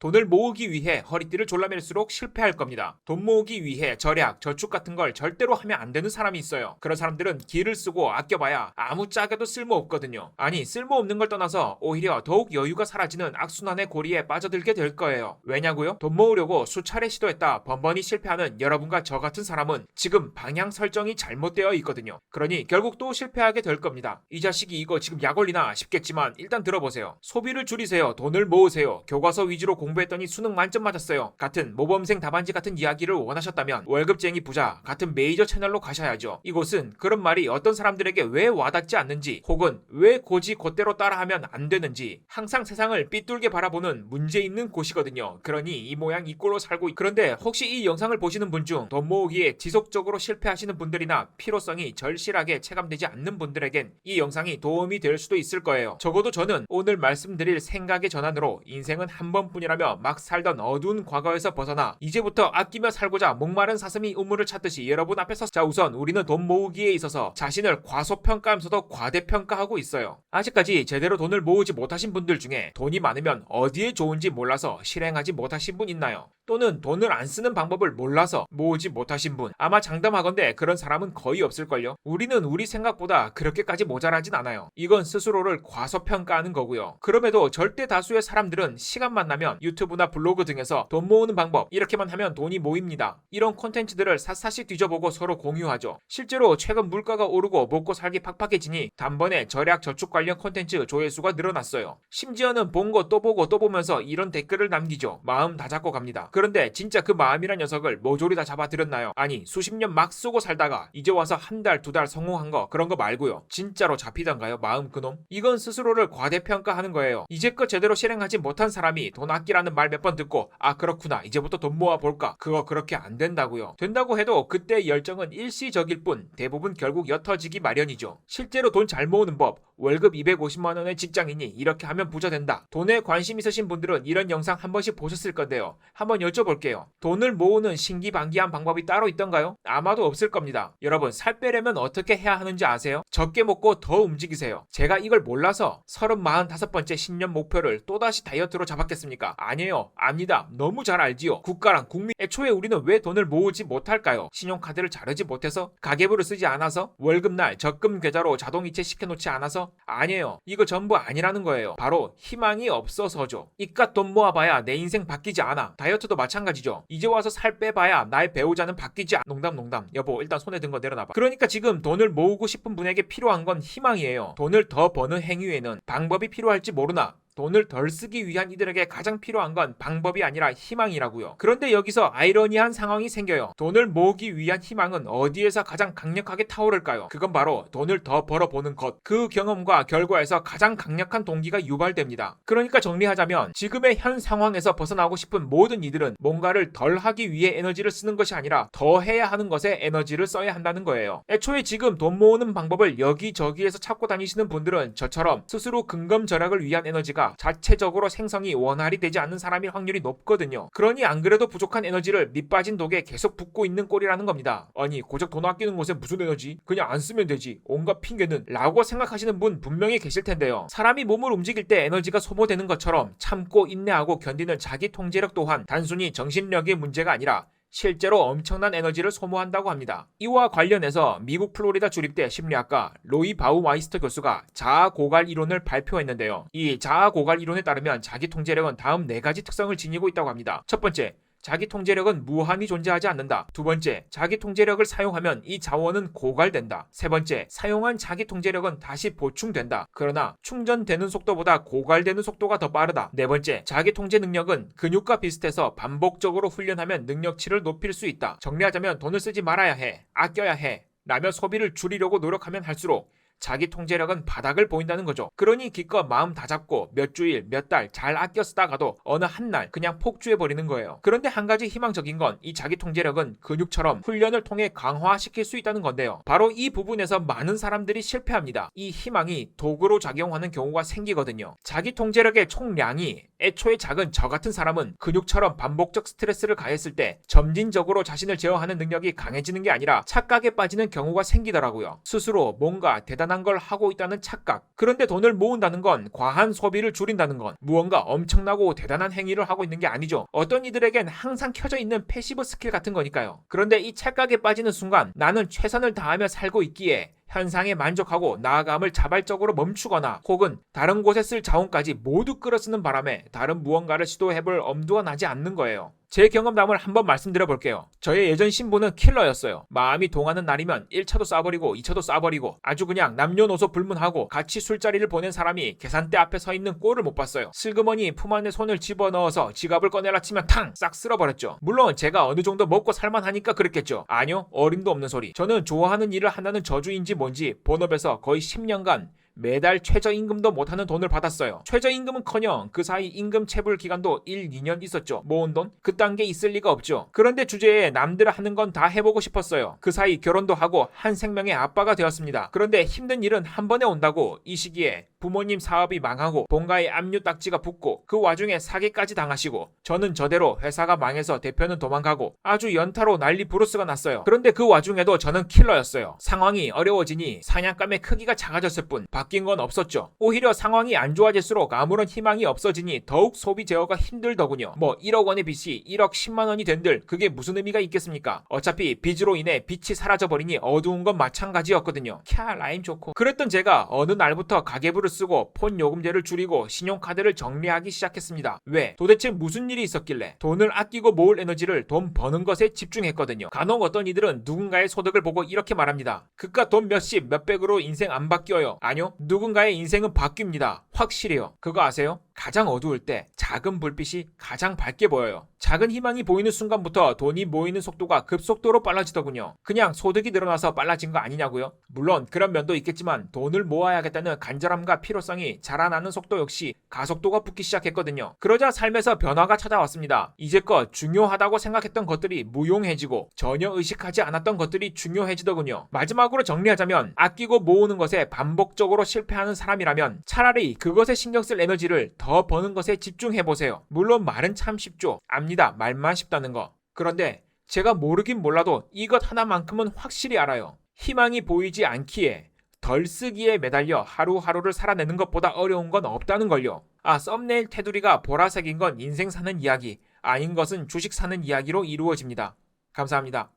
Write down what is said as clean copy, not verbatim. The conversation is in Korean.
돈을 모으기 위해 허리띠를 졸라맬수록 실패할 겁니다. 돈 모으기 위해 절약, 저축 같은 걸 절대로 하면 안 되는 사람이 있어요. 그런 사람들은 기를 쓰고 아껴봐야 아무짝에도 쓸모없거든요. 아니, 쓸모없는 걸 떠나서 오히려 더욱 여유가 사라지는 악순환의 고리에 빠져들게 될 거예요. 왜냐고요? 돈 모으려고 수차례 시도했다 번번이 실패하는 여러분과 저 같은 사람은 지금 방향 설정이 잘못되어 있거든요. 그러니 결국 또 실패하게 될 겁니다. 이 자식이 이거 지금 약 올리나 싶겠지만 일단 들어보세요. 소비를 줄이세요. 돈을 모으세요. 교과서 위주로 공부했더니 수능 만점 맞았어요. 같은 모범생 답안지 같은 이야기를 원하셨다면 월급쟁이 부자 같은 메이저 채널로 가셔야죠. 이곳은 그런 말이 어떤 사람들에게 왜 와닿지 않는지 혹은 왜 고지 곧대로 따라하면 안 되는지 항상 세상을 삐뚤게 바라보는 문제 있는 곳이거든요. 그러니 이 모양 이 꼴로 살고 그런데 혹시 이 영상을 보시는 분 중 돈 모으기에 지속적으로 실패하시는 분들이나 필요성이 절실하게 체감되지 않는 분들에겐 이 영상이 도움이 될 수도 있을 거예요. 적어도 저는 오늘 말씀드릴 생각의 전환으로 인생은 한 번뿐이라며 막 살던 어두운 과거에서 벗어나 이제부터 아끼며 살고자 목마른 사슴이 우물을 찾듯이 여러분 앞에서 자 우선 우리는 돈 모으기에 있어서 자신을 과소평가하면서도 과대평가하고 있어요. 아직까지 제대로 돈을 모으지 못하신 분들 중에 돈이 많으면 어디에 좋은지 몰라서 실행하지 못하신 분 있나요? 또는 돈을 안 쓰는 방법을 몰라서 모으지 못하신 분 아마 장담하건대 그런 사람은 거의 없을걸요. 우리는 우리 생각보다 그렇게까지 모자라진 않아요. 이건 스스로를 과소평가하는 거고요. 그럼에도 절대 다수의 사람들은 시간만 나면 유튜브나 블로그 등에서 돈 모으는 방법 이렇게만 하면 돈이 모입니다. 이런 콘텐츠들을 샅샅이 뒤져보고 서로 공유하죠. 실제로 최근 물가가 오르고 먹고 살기 팍팍해지니 단번에 절약 저축 관련 콘텐츠 조회수가 늘어났어요. 심지어는 본 거 또 보고 또 보면서 이런 댓글을 남기죠. 마음 다 잡고 갑니다. 그런데 진짜 그 마음이란 녀석을 모조리 다 잡아들였나요? 아니 수십 년 막 쓰고 살다가 이제 와서 한 달 두 달 성공한 거 그런 거 말고요. 진짜로 잡히던가요? 마음 그놈? 이건 스스로를 과대평가하는 거예요. 이제껏 제대로 실행하지 못한 사람이 돈 아끼라는 말 몇 번 듣고 아 그렇구나 이제부터 돈 모아볼까? 그거 그렇게 안 된다고요. 된다고 해도 그때 열정은 일시적일 뿐 대부분 결국 옅어지기 마련이죠. 실제로 돈 잘 모으는 법 월급 250만원의 직장인이 이렇게 하면 부자 된다. 돈에 관심 있으신 분들은 이런 영상 한 번씩 보셨을 건데요. 한번 여쭤볼게요. 돈을 모으는 신기반기한 방법이 따로 있던가요? 아마도 없을 겁니다. 여러분 살 빼려면 어떻게 해야 하는지 아세요? 적게 먹고 더 움직이세요. 제가 이걸 몰라서 35번째 신년 목표를 또다시 다이어트로 잡았겠습니까? 아니에요. 압니다. 너무 잘 알지요. 국가랑 국민 애초에 우리는 왜 돈을 모으지 못할까요? 신용카드를 자르지 못해서? 가계부를 쓰지 않아서? 월급날 적금 계좌로 자동이체 시켜놓지 않아서? 아니에요. 이거 전부 아니라는 거예요. 바로 희망이 없어서죠. 이깟 돈 모아봐야 내 인생 바뀌지 않아. 다이어트도 마찬가지죠. 이제 와서 살 빼봐야 나의 배우자는 바뀌지 않아. 농담. 여보 일단 손에 든 거 내려놔봐. 그러니까 지금 돈을 모으고 싶은 분에게 필요한 건 희망이에요. 돈을 더 버는 행위에는 방법이 필요할지 모르나 돈을 덜 쓰기 위한 이들에게 가장 필요한 건 방법이 아니라 희망이라고요. 그런데 여기서 아이러니한 상황이 생겨요. 돈을 모으기 위한 희망은 어디에서 가장 강력하게 타오를까요? 그건 바로 돈을 더 벌어보는 것. 그 경험과 결과에서 가장 강력한 동기가 유발됩니다. 그러니까 정리하자면 지금의 현 상황에서 벗어나고 싶은 모든 이들은 뭔가를 덜 하기 위해 에너지를 쓰는 것이 아니라 더 해야 하는 것에 에너지를 써야 한다는 거예요. 애초에 지금 돈 모으는 방법을 여기저기에서 찾고 다니시는 분들은 저처럼 스스로 근검절약을 위한 에너지가 자체적으로 생성이 원활히 되지 않는 사람일 확률이 높거든요. 그러니 안 그래도 부족한 에너지를 밑빠진 독에 계속 붓고 있는 꼴이라는 겁니다. 아니 고작 돈 아끼는 곳에 무슨 에너지? 그냥 안 쓰면 되지. 온갖 핑계는 라고 생각하시는 분 분명히 계실 텐데요. 사람이 몸을 움직일 때 에너지가 소모되는 것처럼 참고 인내하고 견디는 자기 통제력 또한 단순히 정신력의 문제가 아니라 실제로 엄청난 에너지를 소모한다고 합니다. 이와 관련해서 미국 플로리다 주립대 심리학과 로이 바우마이스터 교수가 자아 고갈 이론을 발표했는데요. 이 자아 고갈 이론에 따르면 자기 통제력은 다음 4가지 특성을 지니고 있다고 합니다. 첫 번째, 자기 통제력은 무한히 존재하지 않는다. 두 번째, 자기 통제력을 사용하면 이 자원은 고갈된다. 세 번째, 사용한 자기 통제력은 다시 보충된다. 그러나 충전되는 속도보다 고갈되는 속도가 더 빠르다. 네 번째, 자기 통제 능력은 근육과 비슷해서 반복적으로 훈련하면 능력치를 높일 수 있다. 정리하자면 돈을 쓰지 말아야 해, 아껴야 해, 라며 소비를 줄이려고 노력하면 할수록 자기 통제력은 바닥을 보인다는 거죠. 그러니 기껏 마음 다 잡고 몇 주일, 몇 달 잘 아껴 쓰다가도 어느 한 날 그냥 폭주해버리는 거예요. 그런데 한 가지 희망적인 건 이 자기 통제력은 근육처럼 훈련을 통해 강화시킬 수 있다는 건데요. 바로 이 부분에서 많은 사람들이 실패합니다. 이 희망이 도구로 작용하는 경우가 생기거든요. 자기 통제력의 총량이 애초에 작은 저 같은 사람은 근육처럼 반복적 스트레스를 가했을 때 점진적으로 자신을 제어하는 능력이 강해지는 게 아니라 착각에 빠지는 경우가 생기더라고요. 스스로 뭔가 대단한 대단한 걸 하고 있다는 착각. 그런데 돈을 모은다는 건 과한 소비를 줄인다는 건 무언가 엄청나고 대단한 행위를 하고 있는 게 아니죠. 어떤 이들에겐 항상 켜져 있는 패시브 스킬 같은 거니까요. 그런데 이 착각에 빠지는 순간 나는 최선을 다하며 살고 있기에 현상에 만족하고 나아감을 자발적으로 멈추거나 혹은 다른 곳에 쓸 자원까지 모두 끌어쓰는 바람에 다른 무언가를 시도해볼 엄두가 나지 않는 거예요. 제 경험담을 한번 말씀드려 볼게요. 저의 예전 신부는 킬러였어요. 마음이 동하는 날이면 1차도 쏴버리고 2차도 쏴버리고 아주 그냥 남녀노소 불문하고 같이 술자리를 보낸 사람이 계산대 앞에 서 있는 꼴을 못 봤어요. 슬그머니 품 안에 손을 집어넣어서 지갑을 꺼내라 치면 탕! 싹 쓸어버렸죠. 물론 제가 어느 정도 먹고 살만하니까 그랬겠죠. 아니요, 어림도 없는 소리. 저는 좋아하는 일을 한다는 저주인지 뭔지 본업에서 거의 10년간 매달 최저임금도 못하는 돈을 받았어요. 최저임금은커녕 그 사이 임금 체불 기간도 1, 2년 있었죠. 모은 돈? 그딴 게 있을 리가 없죠. 그런데 주제에 남들 하는 건 다 해보고 싶었어요. 그 사이 결혼도 하고 한 생명의 아빠가 되었습니다. 그런데 힘든 일은 한 번에 온다고 이 시기에 부모님 사업이 망하고 본가에 압류 딱지가 붙고 그 와중에 사기까지 당하시고 저는 저대로 회사가 망해서 대표는 도망가고 아주 연타로 난리 부르스가 났어요. 그런데 그 와중에도 저는 킬러였어요. 상황이 어려워지니 사냥감의 크기가 작아졌을 뿐 바뀐 건 없었죠. 오히려 상황이 안 좋아질수록 아무런 희망이 없어지니 더욱 소비 제어가 힘들더군요. 뭐 1억 원의 빚이 1억 10만 원이 된들 그게 무슨 의미가 있겠습니까? 어차피 빚으로 인해 빛이 사라져버리니 어두운 건 마찬가지였거든요. 캬, 라임 좋고. 그랬던 제가 어느 날부터 가계부를 쓰고 폰 요금제를 줄이고 신용카드를 정리하기 시작했습니다. 왜? 도대체 무슨 일이 있었길래? 돈을 아끼고 모을 에너지를 돈 버는 것에 집중했거든요. 간혹 어떤 이들은 누군가의 소득을 보고 이렇게 말합니다. 그깟 돈 몇십 몇백으로 인생 안 바뀌어요. 아니요, 누군가의 인생은 바뀝니다. 확실해요. 그거 아세요? 가장 어두울 때 작은 불빛이 가장 밝게 보여요. 작은 희망이 보이는 순간부터 돈이 모이는 속도가 급속도로 빨라지더군요. 그냥 소득이 늘어나서 빨라진 거 아니냐고요? 물론 그런 면도 있겠지만 돈을 모아야겠다는 간절함과 필요성이 자라나는 속도 역시 가속도가 붙기 시작했거든요. 그러자 삶에서 변화가 찾아왔습니다. 이제껏 중요하다고 생각했던 것들이 무용해지고 전혀 의식하지 않았던 것들이 중요해지더군요. 마지막으로 정리하자면 아끼고 모으는 것에 반복적으로 실패하는 사람이라면 차라리 그것에 신경 쓸 에너지를 더 버는 것에 집중해보세요. 물론 말은 참 쉽죠. 압니다. 말만 쉽다는 거. 그런데 제가 모르긴 몰라도 이것 하나만큼은 확실히 알아요. 희망이 보이지 않기에 덜 쓰기에 매달려 하루하루를 살아내는 것보다 어려운 건 없다는 걸요. 아, 썸네일 테두리가 보라색인 건 인생 사는 이야기, 아닌 것은 주식 사는 이야기로 이루어집니다. 감사합니다.